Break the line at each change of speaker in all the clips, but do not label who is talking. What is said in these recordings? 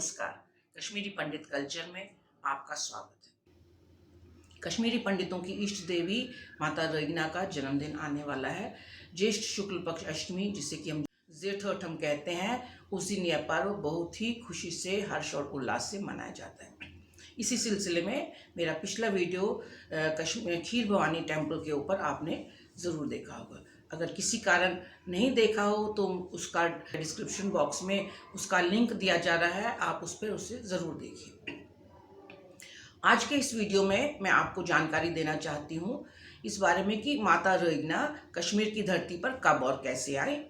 नमस्कार। कश्मीरी पंडित कल्चर में आपका स्वागत है। कश्मीरी पंडितों की इष्ट देवी माता रईना का जन्मदिन आने वाला है। ज्येष्ठ शुक्ल पक्ष अष्टमी, जिसे कि हम जेठोठम कहते हैं, उस दिन यह पर्व बहुत ही खुशी से, हर्ष और उल्लास से मनाया जाता है। इसी सिलसिले में मेरा पिछला वीडियो खीर भवानी टेम्पल के ऊपर आपने ज़रूर देखा होगा। अगर किसी कारण नहीं देखा हो तो उसका डिस्क्रिप्शन बॉक्स में उसका लिंक दिया जा रहा है, आप उस पर उसे ज़रूर देखिए। आज के इस वीडियो में मैं आपको जानकारी देना चाहती हूँ इस बारे में कि माता रईना कश्मीर की धरती पर कब और कैसे आई,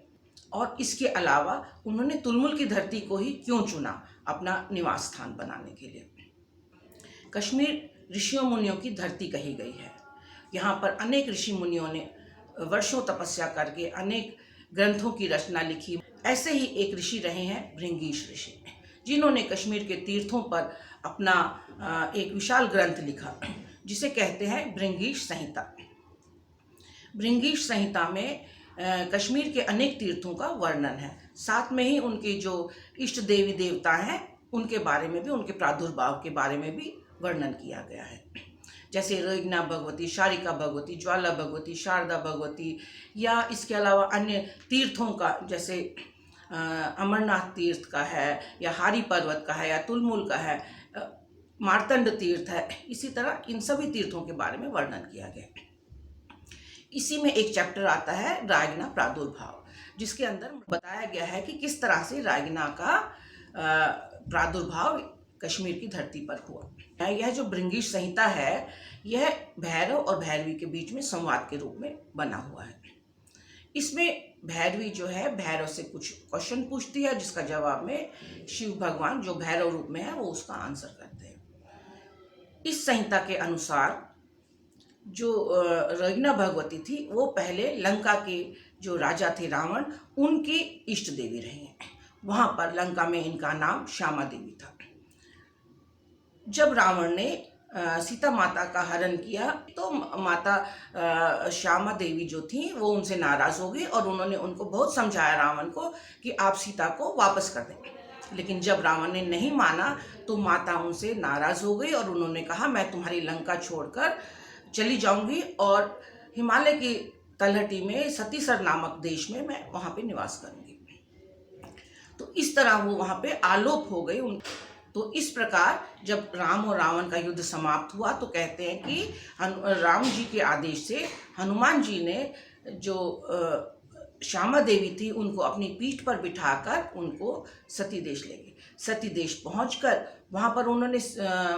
और इसके अलावा उन्होंने तुलमुल की धरती को ही क्यों चुना अपना निवास स्थान बनाने के लिए। कश्मीर ऋषियों मुनियों की धरती कही गई है। यहाँ पर अनेक ऋषि मुनियों ने वर्षों तपस्या करके अनेक ग्रंथों की रचना लिखी। ऐसे ही एक ऋषि रहे हैं भृंगीश ऋषि, जिन्होंने कश्मीर के तीर्थों पर अपना एक विशाल ग्रंथ लिखा, जिसे कहते हैं भृंगीश संहिता। भृंगीश संहिता में कश्मीर के अनेक तीर्थों का वर्णन है। साथ में ही उनके जो इष्ट देवी देवता हैं उनके बारे में भी, उनके प्रादुर्भाव के बारे में भी वर्णन किया गया है। जैसे रईना भगवती, शारिका भगवती, ज्वाला भगवती, शारदा भगवती, या इसके अलावा अन्य तीर्थों का, जैसे अमरनाथ तीर्थ का है, या हारी पर्वत का है, या तुलमुल का है, मार्तंड तीर्थ है। इसी तरह इन सभी तीर्थों के बारे में वर्णन किया गया। इसी में एक चैप्टर आता है रायगना प्रादुर्भाव, जिसके अंदर बताया गया है कि किस तरह से रायगना का प्रादुर्भाव कश्मीर की धरती पर हुआ। यह जो भृंगीश संहिता है, यह भैरव और भैरवी के बीच में संवाद के रूप में बना हुआ है। इसमें भैरवी जो है भैरव से कुछ क्वेश्चन पूछती है, जिसका जवाब में शिव भगवान जो भैरव रूप में है वो उसका आंसर करते हैं। इस संहिता के अनुसार जो रईना भगवती थी वो पहले लंका के जो राजा थे रावण, उनकी इष्ट देवी रही हैं। वहाँ पर लंका में इनका नाम श्यामा देवी था। जब रावण ने सीता माता का हरण किया तो माता श्यामा देवी जो थी वो उनसे नाराज़ हो गई, और उन्होंने उनको बहुत समझाया रावण को कि आप सीता को वापस कर दें। लेकिन जब रावण ने नहीं माना तो माता उनसे नाराज़ हो गई, और उन्होंने कहा मैं तुम्हारी लंका छोड़कर चली जाऊंगी और हिमालय की तलहटी में सतीसर नामक देश में मैं वहाँ पे निवास करूंगी। तो इस तरह वो वहाँ पे आलोप हो गई। तो इस प्रकार जब राम और रावण का युद्ध समाप्त हुआ तो कहते हैं कि राम जी के आदेश से हनुमान जी ने जो श्यामा देवी थी उनको अपनी पीठ पर बिठाकर उनको सती देश ले गए। सती देश पहुंचकर वहां पर उन्होंने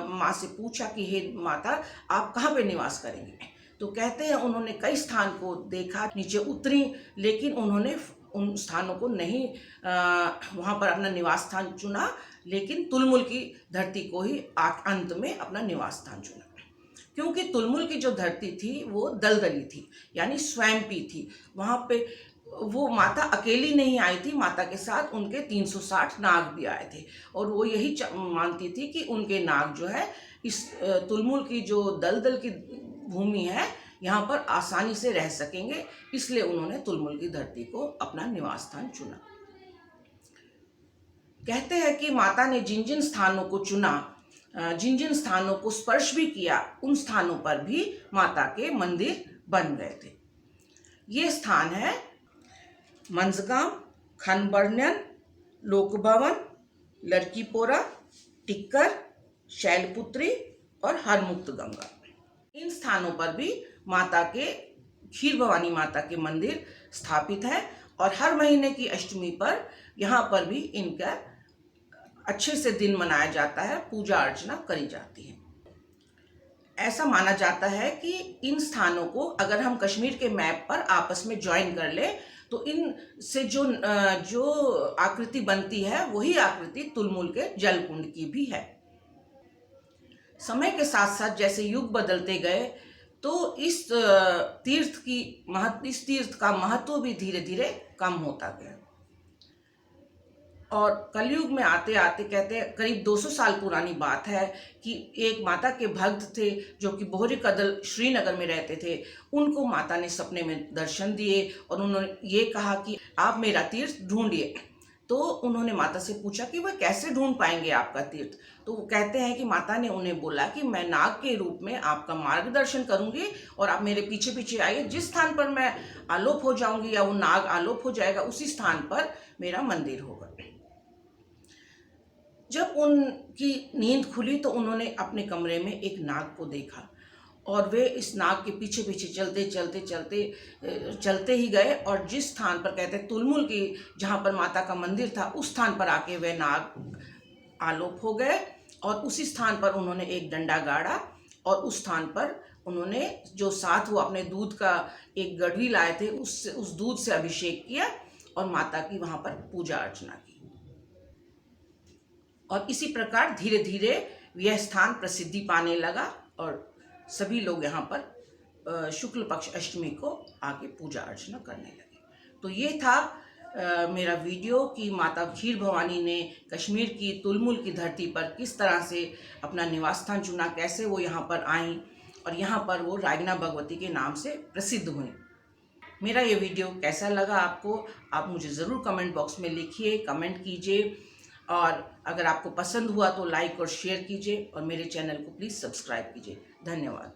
माँ से पूछा कि हे माता, आप कहाँ पे निवास करेंगे। तो कहते हैं उन्होंने कई स्थान को देखा, नीचे उतरी, लेकिन उन्होंने उन स्थानों को नहीं वहाँ पर अपना निवास स्थान चुना, लेकिन तुलमुल की धरती को ही अंत में अपना निवास स्थान चुना। क्योंकि तुलमुल की जो धरती थी वो दलदली थी, यानी स्वयंपी थी। वहाँ पे वो माता अकेली नहीं आई थी, माता के साथ उनके 360 नाग भी आए थे, और वो यही मानती थी कि उनके नाग जो है इस तुलमुल की जो दलदल की भूमि है यहाँ पर आसानी से रह सकेंगे, इसलिए उन्होंने तुलमुल की धरती को अपना निवास स्थान चुना। कहते हैं कि माता ने जिन जिन स्थानों को चुना, जिन जिन स्थानों को स्पर्श भी किया, उन स्थानों पर भी माता के मंदिर बन गए थे। ये स्थान है मंजगांव, खनबर्णन, लोकभवन, लड़कीपोरा, टिक्कर, शैलपुत्री और हरमुक्त गंगा। इन स्थानों पर भी माता के खीर भवानी माता के मंदिर स्थापित है, और हर महीने की अष्टमी पर यहाँ पर भी इनका अच्छे से दिन मनाया जाता है, पूजा अर्चना करी जाती है। ऐसा माना जाता है कि इन स्थानों को अगर हम कश्मीर के मैप पर आपस में ज्वाइन कर ले तो इन से जो आकृति बनती है वही आकृति तुलमुल के जलकुंड की भी है। समय के साथ साथ जैसे युग बदलते गए तो इस तीर्थ का महत्व भी धीरे धीरे कम होता गया, और कलयुग में आते आते कहते हैं करीब 200 साल पुरानी बात है कि एक माता के भक्त थे जो कि बोहरी कदल श्रीनगर में रहते थे। उनको माता ने सपने में दर्शन दिए और उन्होंने ये कहा कि आप मेरा तीर्थ ढूंढिए। तो उन्होंने माता से पूछा कि वह कैसे ढूंढ पाएंगे आपका तीर्थ। तो वो कहते हैं कि माता ने उन्हें बोला कि मैं नाग के रूप में आपका मार्गदर्शन करूंगी और आप मेरे पीछे पीछे आइए। जिस स्थान पर मैं आलोप हो जाऊंगी या वो नाग आलोप हो जाएगा, उसी स्थान पर मेरा मंदिर होगा। जब उनकी नींद खुली तो उन्होंने अपने कमरे में एक नाग को देखा और वे इस नाग के पीछे पीछे चलते चलते चलते चलते ही गए और जिस स्थान पर कहते हैं तुलमुल की, जहाँ पर माता का मंदिर था, उस स्थान पर आके वे नाग आलोप हो गए। और उसी स्थान पर उन्होंने एक डंडा गाड़ा और उस स्थान पर उन्होंने जो साथ वो अपने दूध का एक गड़वी लाए थे उस दूध से अभिषेक किया और माता की वहाँ पर पूजा अर्चना की। और इसी प्रकार धीरे धीरे यह स्थान प्रसिद्धि पाने लगा और सभी लोग यहाँ पर शुक्ल पक्ष अष्टमी को आके पूजा अर्चना करने लगे। तो ये था मेरा वीडियो कि माता खीर भवानी ने कश्मीर की तुलमुल की धरती पर किस तरह से अपना निवास स्थान चुना, कैसे वो यहाँ पर आईं और यहाँ पर वो रागना भगवती के नाम से प्रसिद्ध हुई। मेरा ये वीडियो कैसा लगा आपको, आप मुझे ज़रूर कमेंट बॉक्स में लिखिए, कमेंट कीजिए और अगर आपको पसंद हुआ तो लाइक और शेयर कीजिए और मेरे चैनल को प्लीज़ सब्सक्राइब कीजिए। धन्यवाद।